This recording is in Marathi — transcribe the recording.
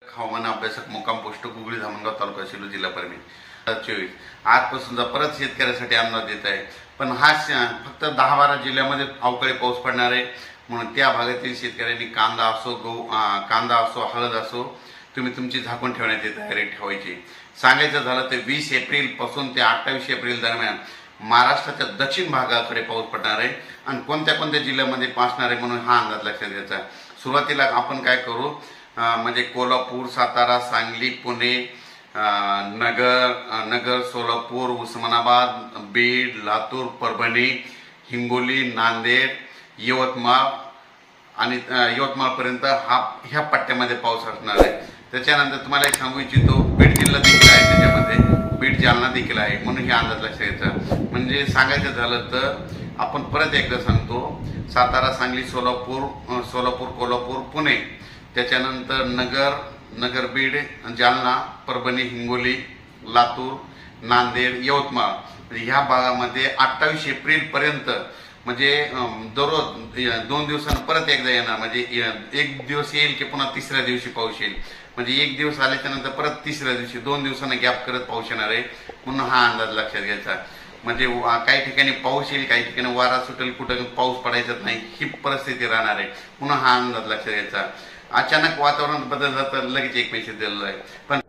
हवामान अभ्यासक मुक्काम पोस्ट गुगळी धामणगाव तालुका सेलू जिल्हा परभणी 24 आजपासूनचा परत शेतकऱ्यासाठी अंदाज देत आहे। पण हा फक्त 10-12 जिल्ह्यामध्ये अवकाळी पाऊस पडणार आहे म्हणून त्या भागातील शेतकऱ्यांनी कांदा असो हळद असो तुम्ही तुमची झाकून ठेवण्याची तयारी ठेवायची। सांगायचं झालं तर 20 एप्रिल पासून ते 28 एप्रिल दरम्यान महाराष्ट्राच्या दक्षिण भागाकडे पाऊस पडणार आहे आणि कोणत्या जिल्ह्यामध्ये पासणार आहे म्हणून हा अंदाज लक्षात घ्यायचा। सुरुवातीला आपण काय करू म्हणजे कोल्हापूर, सातारा, सांगली, पुणे, नगर, सोलापूर, उस्मानाबाद, बीड, लातूर, परभणी, हिंगोली, नांदेड, यवतमाळ आणि यवतमाळपर्यंत ह्या पट्ट्यामध्ये पाऊस असणार आहे। त्याच्यानंतर तुम्हाला एक सांगू इच्छितो बीड जिल्हा देखील आहे, त्याच्यामध्ये बीड, जालना देखील आहे म्हणून हे अंदाज लक्षात घ्यायचा। म्हणजे सांगायचं झालं तर आपण परत एकदा सांगतो, सातारा, सांगली, सोलापूर, कोल्हापूर, पुणे, त्याच्यानंतर नगर, बीड, जालना, परभणी, हिंगोली, लातूर, नांदेड, यवतमाळ ह्या भागामध्ये 28 एप्रिल पर्यंत म्हणजे दररोज 2 दिवसांनी परत एकदा येणार। म्हणजे एक दिवस येईल की पुन्हा तिसऱ्या दिवशी पाऊस येईल। म्हणजे एक दिवस आल्याच्या नंतर परत तिसऱ्या दिवशी 2 दिवसांना गॅप करत पाऊस येणार आहे म्हणून हा अंदाज लक्षात घ्यायचा। म्हणजे काही ठिकाणी पाऊस येईल, काही ठिकाणी वारा सुटेल, कुठं पाऊस पडायचाच नाही ही परिस्थिती राहणार आहे म्हणून हा अंदाज लक्षात घ्यायचा। अचानक वातावरण बदल झालं तर लगेच एक मेसेज दिलेला आहे। पण